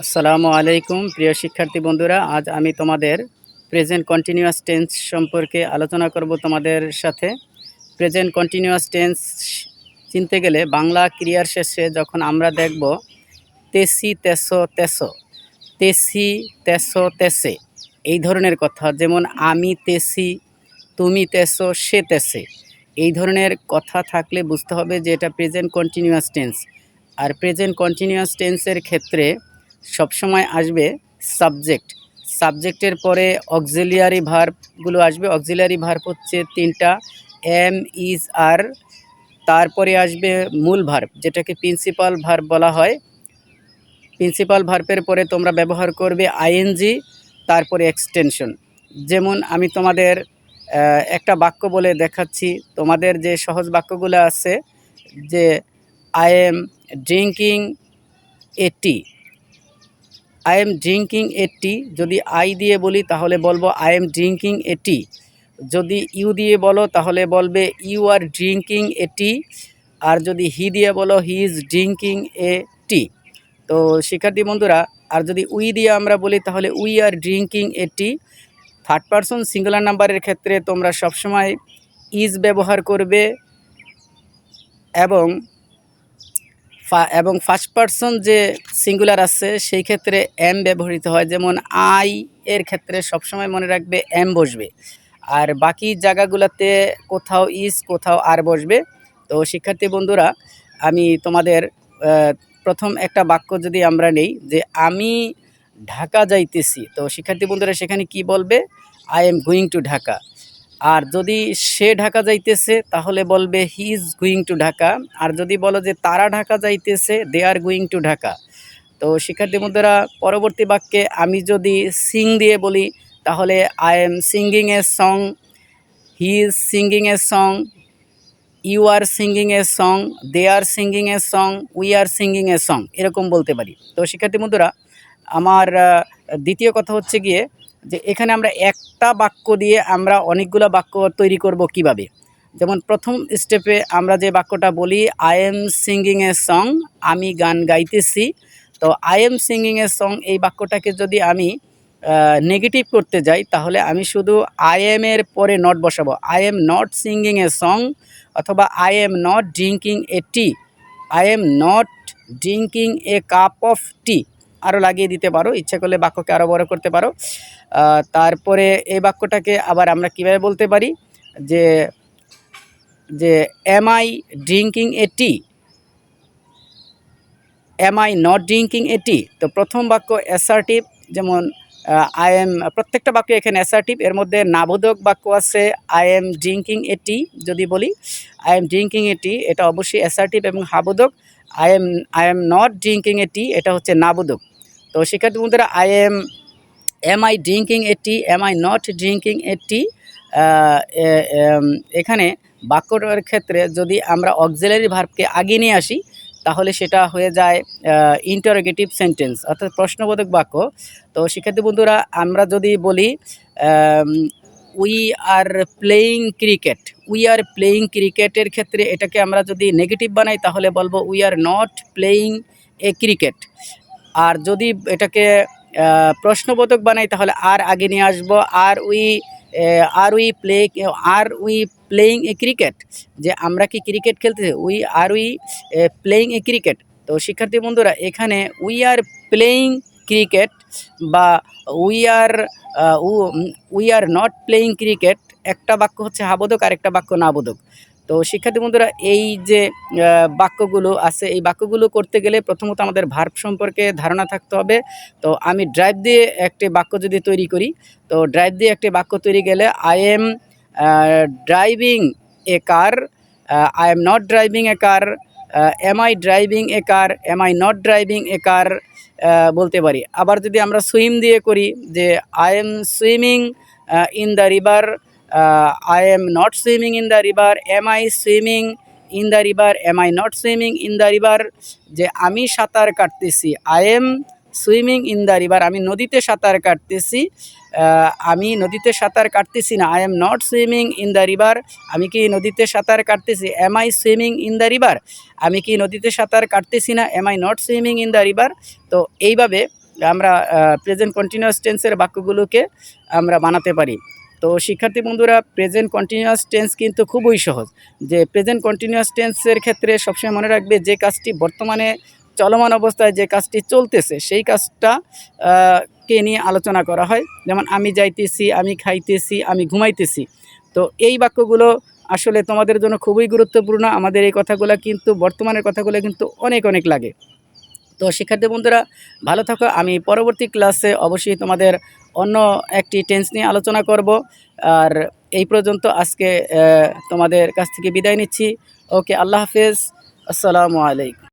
আসসালামু আলাইকুম প্রিয় শিক্ষার্থী বন্ধুরা, আজ আমি তোমাদের প্রেজেন্ট কন্টিনিউয়াস টেন্স সম্পর্কে আলোচনা করব তোমাদের সাথে। প্রেজেন্ট কন্টিনিউয়াস টেন্স চিনতে গেলে বাংলা ক্রিয়ার শেষে যখন আমরা দেখব তেসি তেসো তেসো, তেসি তেসো তেসে, এই ধরনের কথা, যেমন আমি তেসি, তুমি তেসো, সে তেসে, এই ধরনের কথা থাকলে বুঝতে হবে যে এটা প্রেজেন্ট কন্টিনিউয়াস টেন্স। আর প্রেজেন্ট কন্টিনিউয়াস টেন্সের ক্ষেত্রে সবসময় আসবে সাবজেক্ট, সাবজেক্টের পরে অক্সিলিয়ারি ভার্বগুলো আসবে। অক্সিলিয়ারি ভার্ব হচ্ছে তিনটা, এম, ইজ, আর। তারপরে আসবে মূল ভার্ব, যেটাকে প্রিন্সিপাল ভার্ব বলা হয়। প্রিন্সিপাল ভার্বের পরে তোমরা ব্যবহার করবে আইএনজি, তারপরে এক্সটেনশন। যেমন আমি তোমাদের একটা বাক্য বলে দেখাচ্ছি। তোমাদের যে সহজ বাক্যগুলো আছে, যে I am drinking a tea, I am drinking a tea, যদি আই দিয়ে বলি তাহলে বলবো I am drinking a tea. যদি ইউ দিয়ে বলো তাহলে বলবে ইউ আর ড্রিঙ্কিং এ টি। আর যদি হি দিয়ে বলো he is drinking a tea. তো শিক্ষার্থী বন্ধুরা, আর যদি উই দিয়ে আমরা বলি তাহলে we are drinking a T. Third person singular নাম্বারের ক্ষেত্রে তোমরা সবসময় ইজ ব্যবহার করবে, এবং ফার্স্ট পারসন যে সিঙ্গুলার আছে সেই ক্ষেত্রে এম ব্যবহৃত হয়। যেমন আই এর ক্ষেত্রে সবসময় মনে রাখবে এম বসবে, আর বাকি জায়গাগুলোতে কোথাও ইজ, কোথাও আর বসবে। তো শিক্ষার্থী বন্ধুরা, আমি তোমাদের প্রথম একটা বাক্য যদি আমরা নেই, যে আমি ঢাকা যাইতেছি, তো শিক্ষার্থী বন্ধুরা সেখানে কি বলবে? I am going to Dhaka. আর যদি সে ঢাকা যাইতেছে তাহলে বলবে he is going to Dhaka. আর যদি বলো যে তারা ঢাকা যাইতেছে, they are going to Dhaka. তো শিক্ষার্থী বন্ধুরা, পরবর্তী বাক্যে আমি যদি সিং দিয়ে বলি তাহলে I am singing a song, he is singing a song, you are singing a song, they are singing a song, we are singing a song, এরকম বলতে পারি। তো শিক্ষার্থী বন্ধুরা, আমার দ্বিতীয় কথা হচ্ছে গিয়ে যে এখানে আমরা একটা বাক্য দিয়ে আমরা অনেকগুলো বাক্য তৈরি করব কিভাবে। যেমন প্রথম স্টেপে আমরা যে বাক্যটা বলি I am singing a song, আমি গান গাইতেছি। তো I am singing a song এই বাক্যটাকে যদি আমি নেগেটিভ করতে যাই তাহলে আমি শুধু আই এম এর পরে নট বসাবো। I am not singing a song, অথবা I am not drinking a tea, I am not drinking a cup of tea, আরও লাগিয়ে দিতে পারো, ইচ্ছা করলে বাক্যকে আরও বড় করতে পারো। তারপরে এই বাক্যটাকে আবার আমরা কীভাবে বলতে পারি, যে যে am I drinking a tea, am I not drinking a tea. তো প্রথম বাক্য অ্যাসার্টিভ, যেমন আই এম, প্রত্যেকটা বাক্য এখানে অ্যাসার্টিভ। এর মধ্যে নাবোধক বাক্য আছে I am drinking a tea, যদি বলি I am drinking a tea, এটা অবশ্যই অ্যাসার্টিভ এবং হাবোধক। I am not drinking a tea, এটা হচ্ছে নাবোধক। তো শিক্ষার্থী বন্ধুরা, am I drinking a tea, am I not drinking a tea, এখানে বাক্যটার ক্ষেত্রে যদি আমরা অক্সিলারি ভার্বকে আগে নিয়ে আসি তাহলে সেটা হয়ে যায় ইন্টারোগেটিভ সেন্টেন্স, অর্থাৎ প্রশ্নবোধক বাক্য। তো শিক্ষার্থী বন্ধুরা, আমরা যদি বলি we are playing cricket, we are playing ক্রিকেটের ক্ষেত্রে এটাকে আমরা যদি নেগেটিভ বানাই তাহলে বলবো we are not playing a cricket. আর যদি এটাকে প্রশ্নবোধক বানাই তাহলে আর আগে নিয়ে আসবো, are we playing a cricket, যে আমরা কি ক্রিকেট খেলতেছি, উই প্লেয়িং এ ক্রিকেট। তো শিক্ষার্থী বন্ধুরা, এখানে উই আর প্লেয়িং ক্রিকেট বা we are we are not playing cricket, একটা বাক্য হচ্ছে হাবোধক আর একটা বাক্য নাবোধক। তো শিক্ষার্থী বন্ধুরা, এই যে বাক্যগুলো আছে, এই বাক্যগুলো করতে গেলে প্রথমত আমাদের ভার্ব সম্পর্কে ধারণা থাকতে হবে। তো আমি ড্রাইভ দিয়ে একটি বাক্য যদি তৈরি করি, তো ড্রাইভ দিয়ে একটি বাক্য তৈরি গেলে I am driving a car, I am not driving a car, am I driving a car, am I not driving a car বলতে পারি। আবার যদি আমরা সুইম দিয়ে করি, যে I am swimming in the river, I am not swimming in the river, am I swimming in the river, am I not swimming in the river, যে আমি সাঁতার কাটতেছি, I am swimming in the river, আমি নদীতে সাঁতার কাটতেছি, আমি নদীতে সাঁতার কাটতেছি না, I am not swimming in the river, আমি কি নদীতে সাঁতার কাটতেছি, am I swimming in the river, আমি কি নদীতে সাঁতার কাটতেছি না, am I not swimming in the river. তো এইভাবে আমরা প্রেজেন্ট কন্টিনিউয়াস টেন্সের বাক্যগুলোকে আমরা বানাতে পারি। তো শিক্ষার্থী বন্ধুরা, প্রেজেন্ট কন্টিনিউয়াস টেন্স কিন্তু খুবই সহজ। যে প্রেজেন্ট কন্টিনিউয়াস টেন্সের ক্ষেত্রে সবসময় মনে রাখবে, যে কাজটি বর্তমানে চলমান অবস্থায় যে কাজটি চলতেছে সেই কাজটা কে নিয়ে আলোচনা করা হয়। যেমন আমি যাইতেছি, আমি খাইতেছি, আমি ঘুমাইতেছি। তো এই বাক্যগুলো আসলে তোমাদের জন্য খুবই গুরুত্বপূর্ণ। আমাদের এই কথাগুলো কিন্তু বর্তমানের কথাগুলো কিন্তু অনেক অনেক লাগে। তো শিক্ষার্থী বন্ধুরা, ভালো থাকো। আমি পরবর্তী ক্লাসে অবশ্যই তোমাদের অন্য একটি টেন্স নিয়ে আলোচনা করব। আর এই পর্যন্ত আজকে তোমাদের কাছ থেকে বিদায় নিচ্ছি। ওকে, আল্লাহ হাফেজ, আসসালামু আলাইকুম।